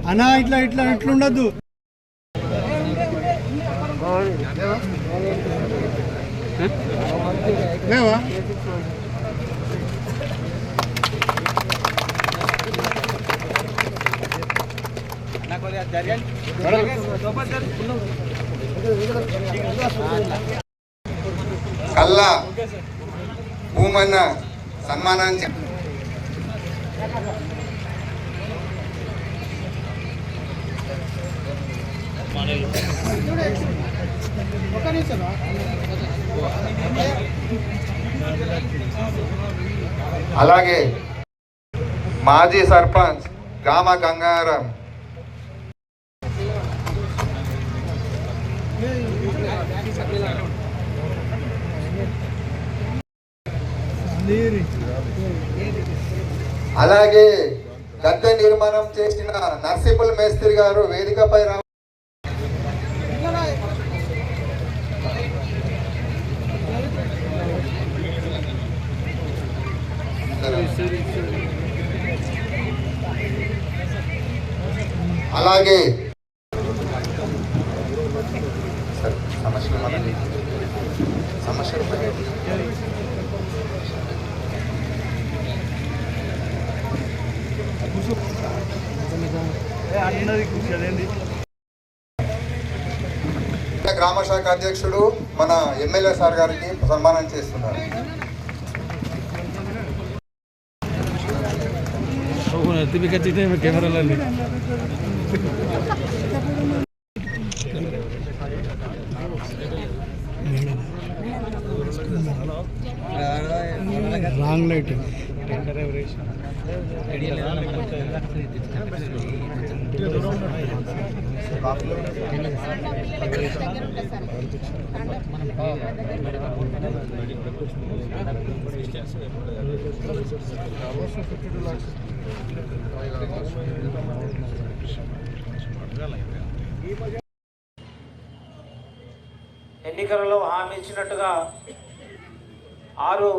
అన్నా ఇట్లా ఇట్లా ఇట్లుండద్దు. లేవా కల్లా భూమన్న సన్మానాన్ని అలాగే మాజీ సర్పంచ్ గామ గంగారం అలాగే గద్దె నిర్మాణం చేసిన నర్సింపుల్ మేస్త్రి గారు వేదికపై అలాగే సమస్యలు గ్రామ శాఖ అధ్యక్షుడు మన ఎమ్మెల్యే సార్ గారికి సన్మానం చేస్తున్నారు. కెమెరాలండి రాంగ్ లైట్ ఎన్నికలలో హామీ ఇచ్చినట్టుగా 6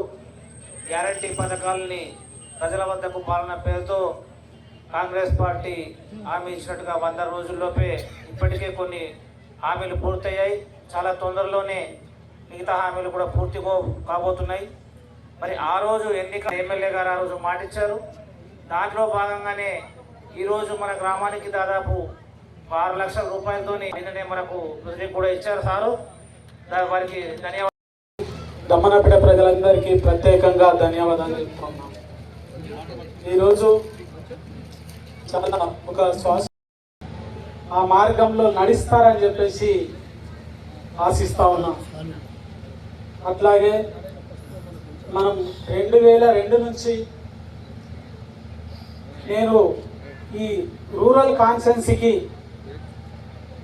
గ్యారంటీ పథకాలని ప్రజల వద్దకు పాలన పేరుతో కాంగ్రెస్ పార్టీ హామీ ఇచ్చినట్టుగా 100 రోజుల్లోపే ఇప్పటికే కొన్ని హామీలు పూర్తయ్యాయి. చాలా తొందరలోనే మిగతా హామీలు కూడా పూర్తి కాబోతున్నాయి. మరి ఆ రోజు ఎమ్మెల్యే గారు ఆ రోజు మాటిచ్చారు. దాంట్లో భాగంగానే ఈరోజు మన గ్రామానికి దాదాపు 6 లక్షల రూపాయలతోని నిన్ననే మనకు రుజువు కూడా ఇచ్చారు సారు. వారికి ధన్యవాదాలు. దమ్మనపేట ప్రజలందరికీ ప్రత్యేకంగా ధన్యవాదాలు చెప్పుకున్నాం. ఈరోజు చాలా ఒక శ్వాస ఆ మార్గంలో నడుస్తారని చెప్పేసి ఆశిస్తా ఉన్నాం. అట్లాగే మనం 2002 నుంచి నేను ఈ రూరల్ కాన్స్టెన్సీకి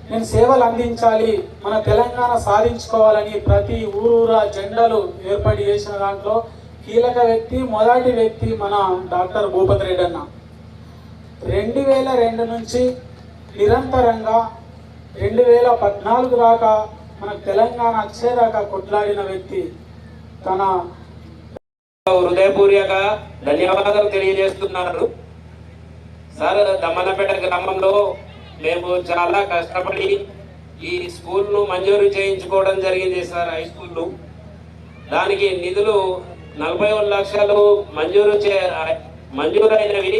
నేను సేవలు అందించాలి, మన తెలంగాణ సాధించుకోవాలని ప్రతి ఊరూరా జెండాలు ఏర్పాటు చేసిన దాంట్లో కీలక వ్యక్తి, మొదటి వ్యక్తి మన డాక్టర్ భూపతి రెడ్డి అన్న. 2002 నుంచి నిరంతరంగా 2014 దాకా మనకు తెలంగాణ వచ్చేదాకా కొట్లాడిన వ్యక్తి. తన హృదయపూర్వక ధన్యవాదాలు తెలియజేస్తున్నారు సార్. దమ్మనపేట గ్రామంలో మేము చాలా కష్టపడి ఈ స్కూల్ను మంజూరు చేయించుకోవడం జరిగింది సార్. హై స్కూళ్ళు దానికి నిధులు 41 లక్షలు మంజూరైనవి.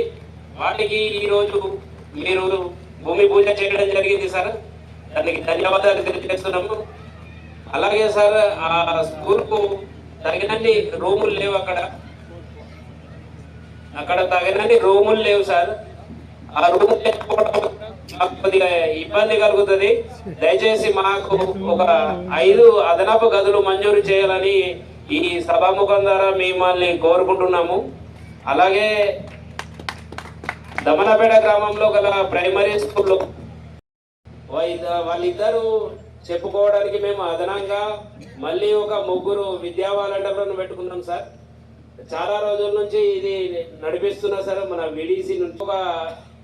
వాటికి ఈరోజు మీరు భూమి పూజ చేయడం జరిగింది సార్. దానికి ధన్యవాదాలు తెలియజేస్తున్నాము. అలాగే సార్ ఆ స్కూల్కు తగినన్ని రూములు లేవు, అక్కడ తగినన్ని రూములు లేవు సార్. ఆ రూములు లేకపోవడం మాకు కొద్దిగా ఇబ్బంది కలుగుతుంది. దయచేసి మాకు ఒక 5 అదనపు గదులు మంజూరు చేయాలని ఈ సభాముఖం ద్వారా మిమ్మల్ని కోరుకుంటున్నాము. అలాగే దమనపేట గ్రామంలో గల ప్రైమరీ స్కూల్లో వాళ్ళిద్దరూ చెప్పుకోవడానికి మేము అదనంగా మళ్ళీ ఒక 3 విద్యా వాలంటీర్లను పెట్టుకున్నాం సార్. చాలా రోజుల నుంచి ఇది నడిపిస్తున్నా సార్. మన విడిసి నుంచి ఒక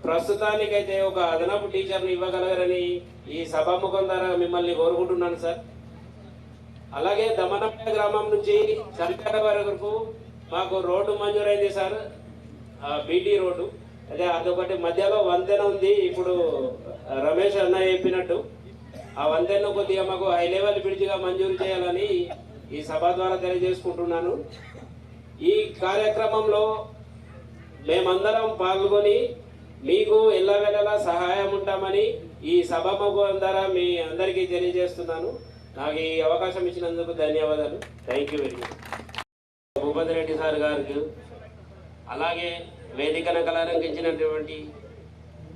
ప్రస్తుతానికైతే ఒక అదనపు టీచర్ని ఇవ్వగలరని ఈ సభాముఖం ద్వారా మిమ్మల్ని కోరుకుంటున్నాను సార్. అలాగే దమనపేట గ్రామం నుంచి చంపేట వరకు మాకు రోడ్డు మంజూరైంది సార్, బీటీ రోడ్డు. అదే అదొకటి మధ్యలో వంతెన ఉంది. ఇప్పుడు రమేష్ అన్న చెప్పినట్టు ఆ వంతెన కొద్దిగా మాకు హై లెవెల్ బ్రిడ్జిగా మంజూరు చేయాలని ఈ సభ ద్వారా తెలియజేసుకుంటున్నాను. ఈ కార్యక్రమంలో మేమందరం పాల్గొని మీకు ఎల్లవేళలా సహాయం ఉంటామని ఈ సభాముఖం ద్వారా మీ అందరికీ తెలియజేస్తున్నాను. నాకు ఈ అవకాశం ఇచ్చినందుకు ధన్యవాదాలు. Thank you very much. Bhupathi Reddy sir గారికి, అలాగే వేదికను అలంకరించినటువంటి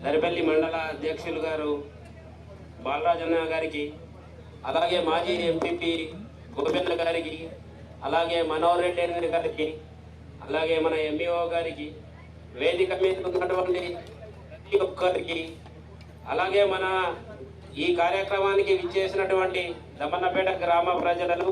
దరిపల్లి మండల అధ్యక్షులు గారు బాలరాజన్న గారికి, అలాగే మాజీ ఎంపీపీ గోపేంద్ర గారికి, అలాగే మనోహర్ రెడ్డి గారికి, అలాగే మన ఎంఈఓ గారికి, వేదిక మీద ఉన్నటువంటి ప్రతి ఒక్కరికి, అలాగే మన ఈ కార్యక్రమానికి విచ్చేసినటువంటి దమన్నపేట గ్రామ ప్రజలను